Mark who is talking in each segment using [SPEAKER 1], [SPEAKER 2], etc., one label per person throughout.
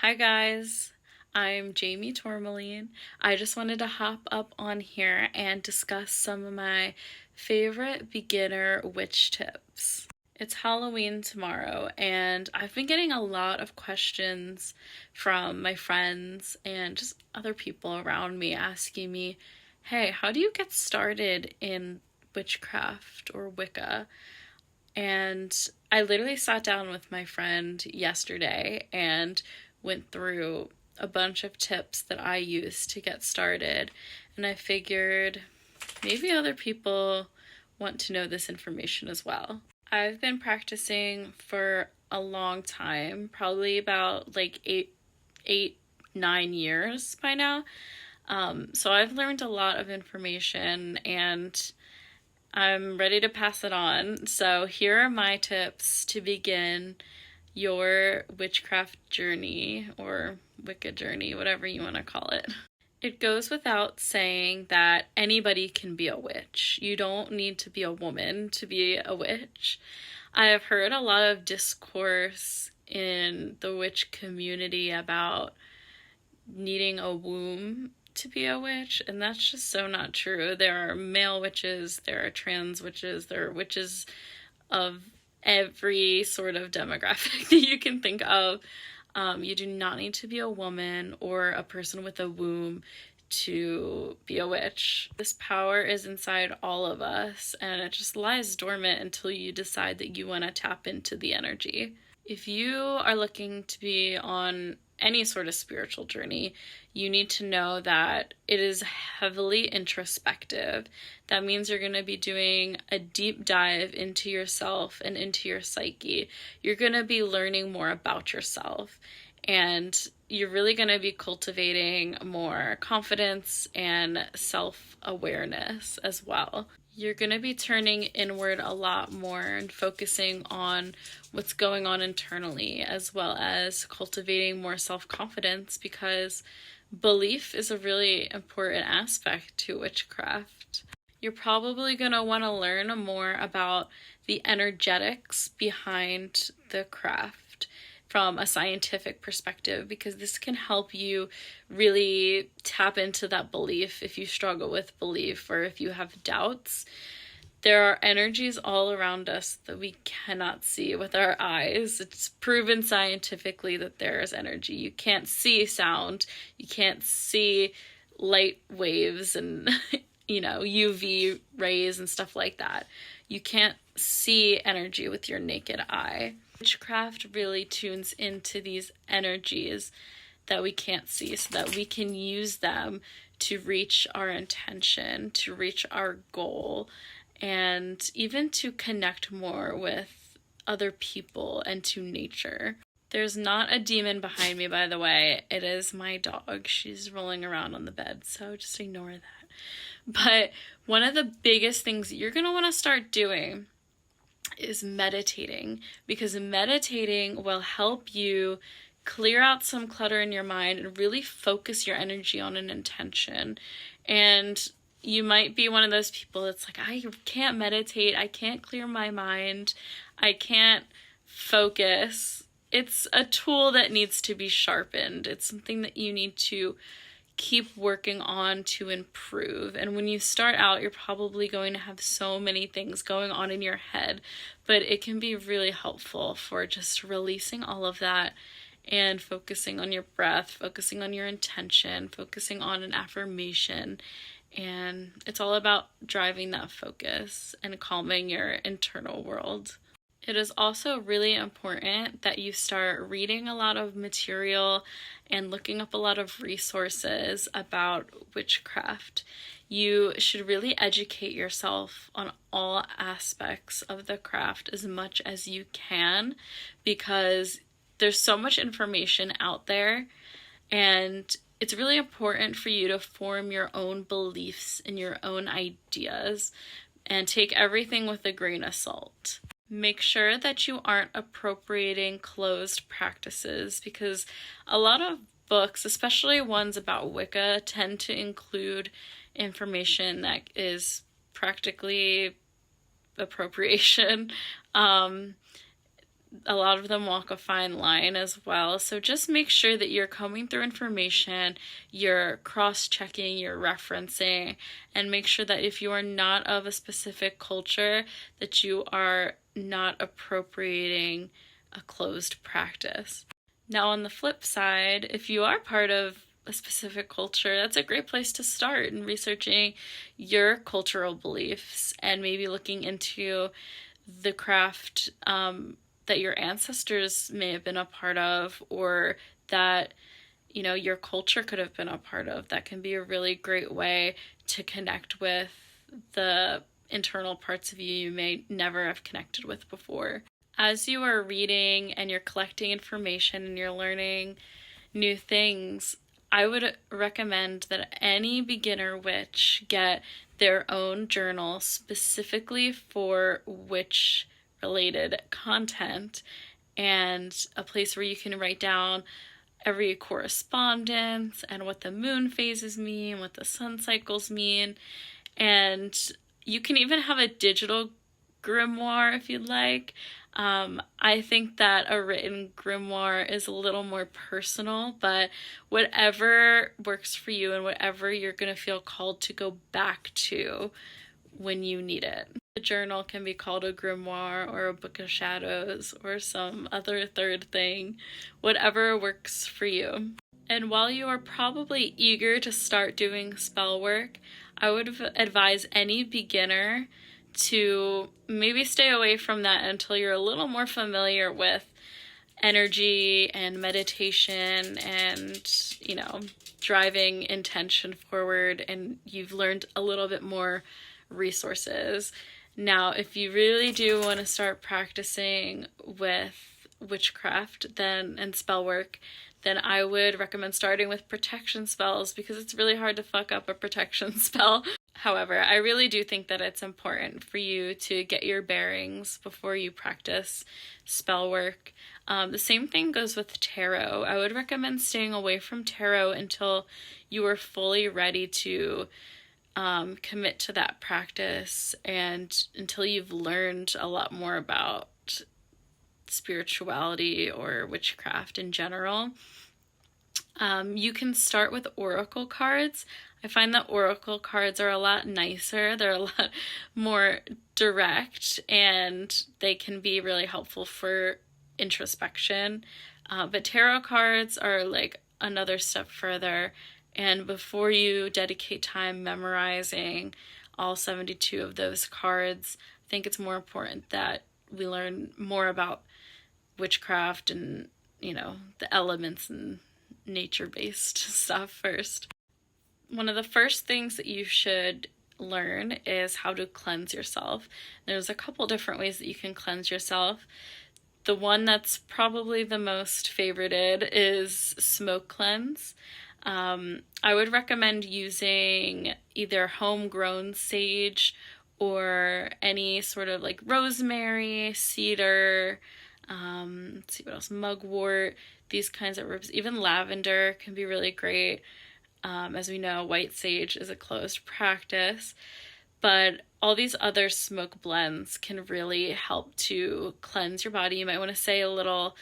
[SPEAKER 1] Hi guys, I'm Jamie Tourmaline. I just wanted to hop up on here and discuss some of my favorite beginner witch tips. It's Halloween tomorrow, and I've been getting a lot of questions from my friends and just other people around me asking me, hey, how do you get started in witchcraft or Wicca? And I literally sat down with my friend yesterday and went through a bunch of tips that I use to get started. And I figured maybe other people want to know this information as well. I've been practicing for a long time, probably about like eight, 9 years by now. So I've learned a lot of information and I'm ready to pass it on. So here are my tips to begin your witchcraft journey or Wicca journey, whatever you want to call it. It goes without saying that anybody can be a witch. You don't need to be a woman to be a witch. I have heard a lot of discourse in the witch community about needing a womb to be a witch, and that's just so not true. There are male witches, there are trans witches, there are witches of every sort of demographic that you can think of. You do not need to be a woman or a person with a womb to be a witch. This power is inside all of us, and it just lies dormant until you decide that you want to tap into the energy. If you are looking to be on any sort of spiritual journey, you need to know that it is heavily introspective. That means you're going to be doing a deep dive into yourself and into your psyche. You're going to be learning more about yourself, and you're really going to be cultivating more confidence and self-awareness as well. You're going to be turning inward a lot more and focusing on what's going on internally, as well as cultivating more self-confidence, because belief is a really important aspect to witchcraft. You're probably going to want to learn more about the energetics behind the craft from a scientific perspective, because this can help you really tap into that belief if you struggle with belief or if you have doubts. There are energies all around us that we cannot see with our eyes. It's proven scientifically that there is energy. You can't see sound, you can't see light waves and UV rays and stuff like that. You can't see energy with your naked eye. Witchcraft really tunes into these energies that we can't see so that we can use them to reach our intention, to reach our goal, and even to connect more with other people and to nature. There's not a demon behind me, by the way. It is my dog. She's rolling around on the bed, so just ignore that. But one of the biggest things that you're going to want to start doing is meditating, because meditating will help you clear out some clutter in your mind and really focus your energy on an intention. And you might be one of those people that's like, I can't meditate, I can't clear my mind, I can't focus. It's a tool that needs to be sharpened. It's something that you need to keep working on to improve. And when you start out, you're probably going to have so many things going on in your head, but it can be really helpful for just releasing all of that and focusing on your breath, focusing on your intention, focusing on an affirmation. And it's all about driving that focus and calming your internal world. It is also really important that you start reading a lot of material and looking up a lot of resources about witchcraft. You should really educate yourself on all aspects of the craft as much as you can, because there's so much information out there, and it's really important for you to form your own beliefs and your own ideas and take everything with a grain of salt. Make sure that you aren't appropriating closed practices, because a lot of books, especially ones about Wicca, tend to include information that is practically appropriation. a lot of them walk a fine line as well. So just make sure that you're combing through information, you're cross-checking, you're referencing, and make sure that if you are not of a specific culture, that you are not appropriating a closed practice. Now, on the flip side, if you are part of a specific culture, that's a great place to start in researching your cultural beliefs and maybe looking into the craft that your ancestors may have been a part of, or that, you know, your culture could have been a part of. That can be a really great way to connect with the internal parts of you may never have connected with before. As you are reading and you're collecting information and you're learning new things, I would recommend that any beginner witch get their own journal specifically for witch related content, and a place where you can write down every correspondence and what the moon phases mean, what the sun cycles mean. And you can even have a digital grimoire if you'd like. I think that a written grimoire is a little more personal, but whatever works for you and whatever you're going to feel called to go back to when you need it. A journal can be called a grimoire or a book of shadows or some other third thing, whatever works for you. And while you are probably eager to start doing spell work, I would advise any beginner to maybe stay away from that until you're a little more familiar with energy and meditation and, you know, driving intention forward, and you've learned a little bit more resources. Now, if you really do want to start practicing with witchcraft and spell work, then I would recommend starting with protection spells, because it's really hard to fuck up a protection spell. However, I really do think that it's important for you to get your bearings before you practice spell work. The same thing goes with tarot. I would recommend staying away from tarot until you are fully ready to commit to that practice, and until you've learned a lot more about spirituality or witchcraft in general. You can start with oracle cards. I find that oracle cards are a lot nicer. They're a lot more direct, and they can be really helpful for introspection. But tarot cards are like another step further. And before you dedicate time memorizing all 72 of those cards, I think it's more important that we learn more about witchcraft and, you know, the elements and nature-based stuff first. One of the first things that you should learn is how to cleanse yourself. There's a couple different ways that you can cleanse yourself. The one that's probably the most favorited is smoke cleanse. I would recommend using either homegrown sage or any sort of like rosemary, cedar, let's see what else, mugwort, these kinds of herbs. Even lavender can be really great. As we know, white sage is a closed practice, but all these other smoke blends can really help to cleanse your body. You might want to say a little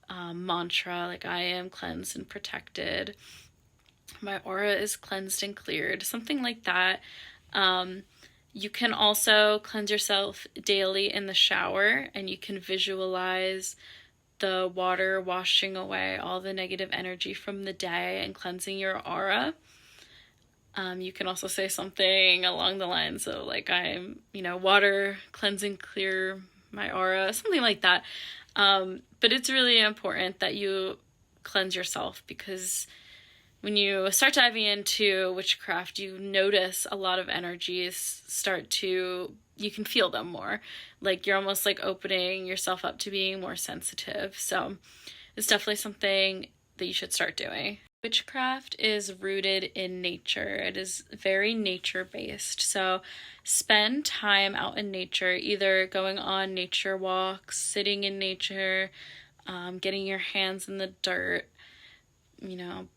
[SPEAKER 1] mantra like, I am cleansed and protected. My aura is cleansed and cleared, something like that. You can also cleanse yourself daily in the shower, and you can visualize the water washing away all the negative energy from the day and cleansing your aura. You can also say something along the lines of like, I'm, you know, water cleansing clear my aura, something like that. But it's really important that you cleanse yourself, because when you start diving into witchcraft, you notice a lot of energies you can feel them more. Like you're almost like opening yourself up to being more sensitive. So it's definitely something that you should start doing. Witchcraft is rooted in nature. It is very nature-based. So spend time out in nature, either going on nature walks, sitting in nature, getting your hands in the dirt, you know,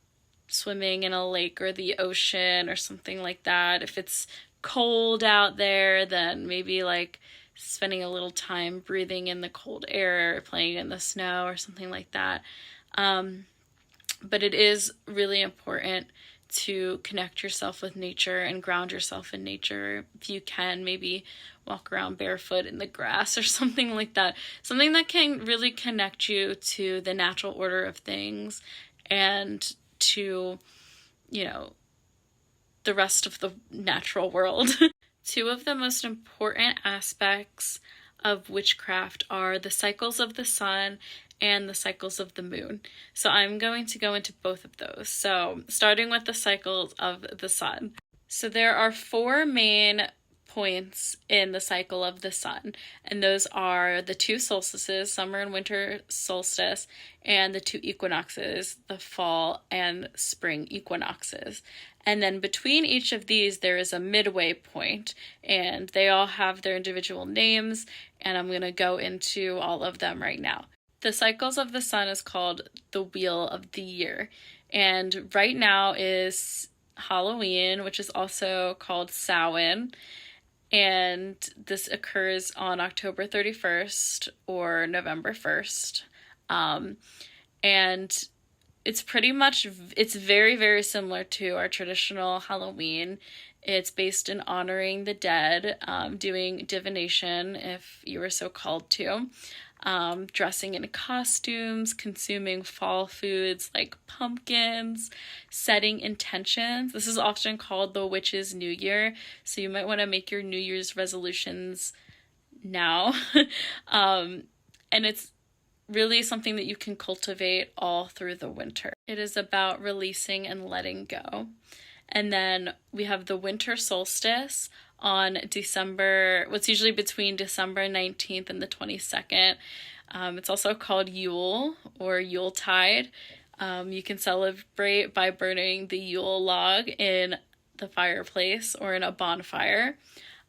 [SPEAKER 1] swimming in a lake or the ocean or something like that. If it's cold out there, then maybe like spending a little time breathing in the cold air, playing in the snow, or something like that. But it is really important to connect yourself with nature and ground yourself in nature. If you can, maybe walk around barefoot in the grass or something like that. Something that can really connect you to the natural order of things and to, the rest of the natural world. Two of the most important aspects of witchcraft are the cycles of the sun and the cycles of the moon. So I'm going to go into both of those. So starting with the cycles of the sun. So there are 4 main points in the cycle of the sun, and those are the 2 solstices, summer and winter solstice, and the 2 equinoxes, the fall and spring equinoxes. And then between each of these, there is a midway point, and they all have their individual names, and I'm going to go into all of them right now. The cycles of the sun is called the Wheel of the Year, and right now is Halloween, which is also called Samhain, and this occurs on October 31st or November 1st, and it's very, very similar to our traditional Halloween. It's based in honoring the dead, doing divination if you were so called to, dressing in costumes, consuming fall foods like pumpkins, setting intentions. This is often called the Witch's New Year, so you might want to make your New Year's resolutions now. And it's really something that you can cultivate all through the winter. It is about releasing and letting go. And then we have the winter solstice on what's usually between December 19th and the 22nd. It's also called Yule or Yuletide. You can celebrate by burning the Yule log in the fireplace or in a bonfire.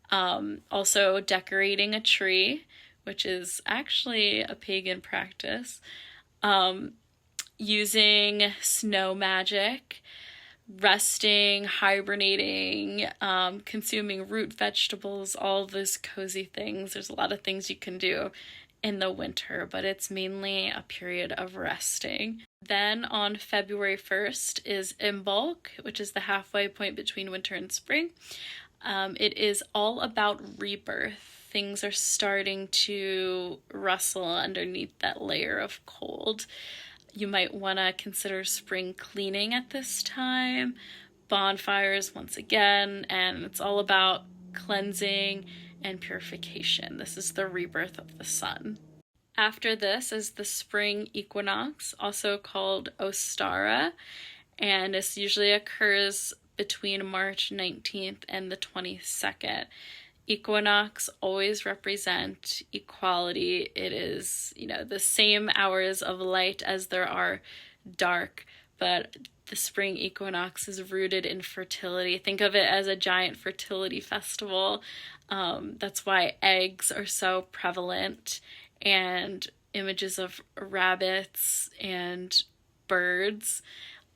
[SPEAKER 1] Also decorating a tree, which is actually a pagan practice, using snow magic, resting, hibernating, consuming root vegetables, all those cozy things. There's a lot of things you can do in the winter, but it's mainly a period of resting. Then on February 1st is Imbolc, which is the halfway point between winter and spring. It is all about rebirth. Things are starting to rustle underneath that layer of cold. You might want to consider spring cleaning at this time, bonfires once again, and it's all about cleansing and purification. This is the rebirth of the sun. After this is the spring equinox, also called Ostara, and this usually occurs between March 19th and the 22nd. Equinox always represent equality. It is, the same hours of light as there are dark, but the spring equinox is rooted in fertility. Think of it as a giant fertility festival. That's why eggs are so prevalent, and images of rabbits and birds.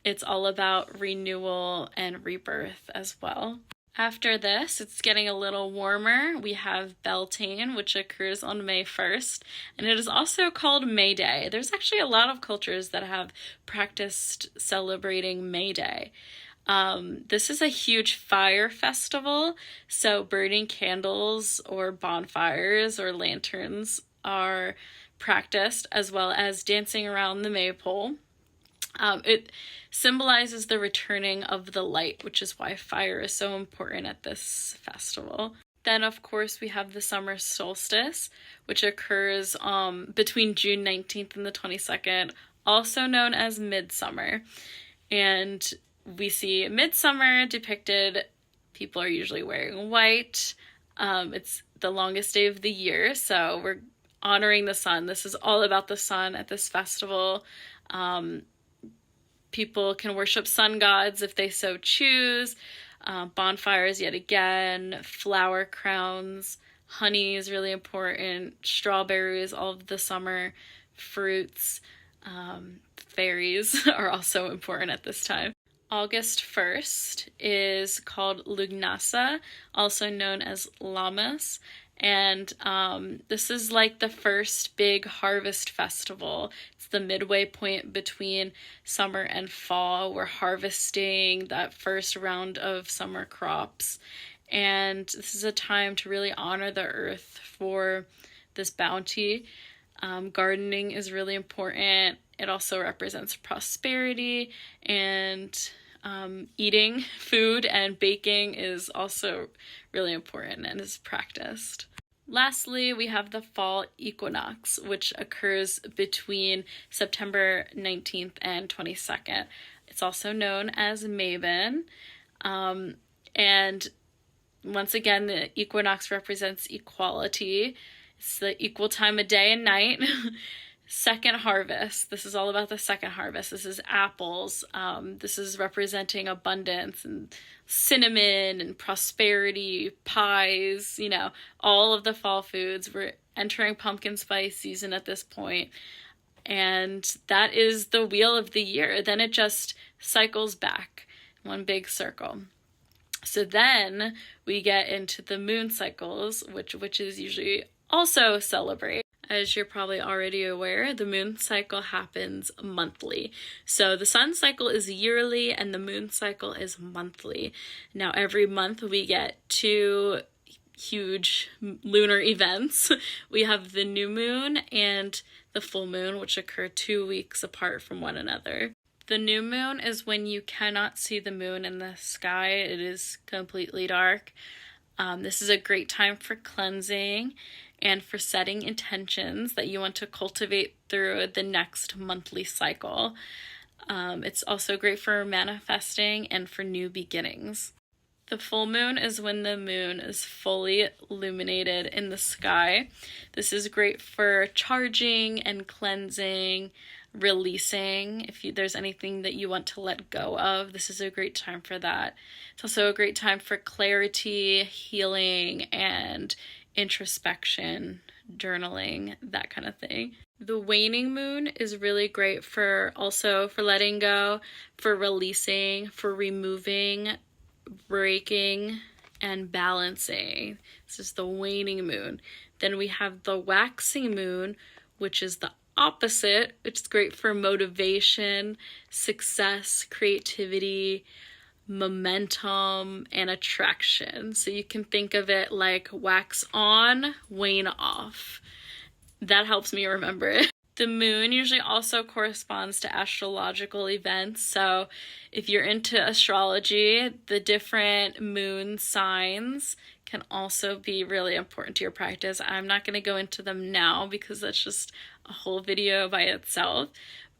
[SPEAKER 1] It's all about renewal and rebirth as well. After this, it's getting a little warmer. We have Beltane, which occurs on May 1st, and it is also called May Day. There's actually a lot of cultures that have practiced celebrating May Day. This is a huge fire festival, so burning candles or bonfires or lanterns are practiced, as well as dancing around the maypole. It symbolizes the returning of the light, which is why fire is so important at this festival. Then, of course, we have the summer solstice, which occurs between June 19th and the 22nd, also known as midsummer. And we see midsummer depicted, people are usually wearing white. It's the longest day of the year, so we're honoring the sun. This is all about the sun at this festival. People can worship sun gods if they so choose. Bonfires yet again, flower crowns, honey is really important, strawberries, all of the summer fruits, fairies are also important at this time. August 1st is called Lugnasa, also known as Lammas, And this is like the first big harvest festival. It's the midway point between summer and fall. We're harvesting that first round of summer crops. And this is a time to really honor the earth for this bounty. Gardening is really important. It also represents prosperity, and eating food and baking is also really important and is practiced. Lastly, we have the fall equinox, which occurs between September 19th and 22nd. It's also known as Mabon. And once again, the equinox represents equality. It's the equal time of day and night. Second harvest. This is all about the second harvest. This is apples. This is representing abundance and cinnamon and prosperity, pies, you know, all of the fall foods. We're entering pumpkin spice season at this point. And that is the wheel of the year. Then it just cycles back, one big circle. So then we get into the moon cycles, which witches usually also celebrate. As you're probably already aware, the moon cycle happens monthly. So the sun cycle is yearly and the moon cycle is monthly. Now every month we get two huge lunar events. We have the new moon and the full moon, which occur 2 weeks apart from one another. The new moon is when you cannot see the moon in the sky. It is completely dark. This is a great time for cleansing and for setting intentions that you want to cultivate through the next monthly cycle. It's also great for manifesting and for new beginnings. The full moon is when the moon is fully illuminated in the sky. This is great for charging and cleansing, releasing. If there's anything that you want to let go of, this is a great time for that. It's also a great time for clarity, healing, and introspection, journaling, that kind of thing. The waning moon is really great for letting go, for releasing, for removing, breaking, and balancing. This is the waning moon. Then we have the waxing moon, which is the opposite. It's great for motivation, success, creativity, momentum, and attraction. So you can think of it like wax on, wane off. That helps me remember it. The moon usually also corresponds to astrological events. So if you're into astrology, the different moon signs can also be really important to your practice. I'm not going to go into them now because that's just a whole video by itself.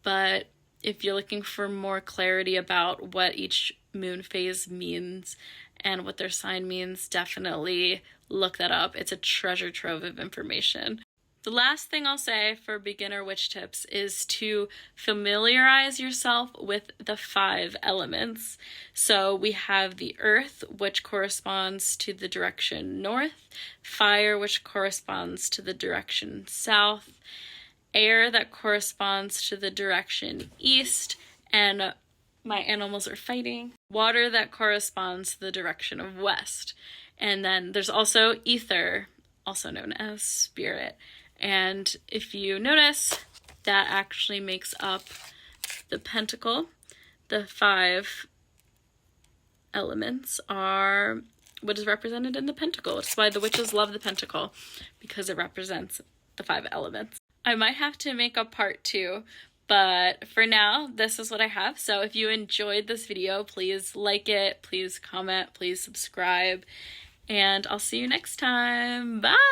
[SPEAKER 1] But if you're looking for more clarity about what each moon phase means and what their sign means, definitely look that up. It's a treasure trove of information. The last thing I'll say for beginner witch tips is to familiarize yourself with the 5 elements. So we have the earth, which corresponds to the direction north, fire, which corresponds to the direction south, air, that corresponds to the direction east, and my animals are fighting, water, that corresponds to the direction of west. And then there's also ether, also known as spirit. And if you notice, that actually makes up the pentacle. The 5 elements are what is represented in the pentacle. That's why the witches love the pentacle, because it represents the 5 elements. I might have to make a part 2, but for now, this is what I have. So if you enjoyed this video, please like it, please comment, please subscribe, and I'll see you next time. Bye!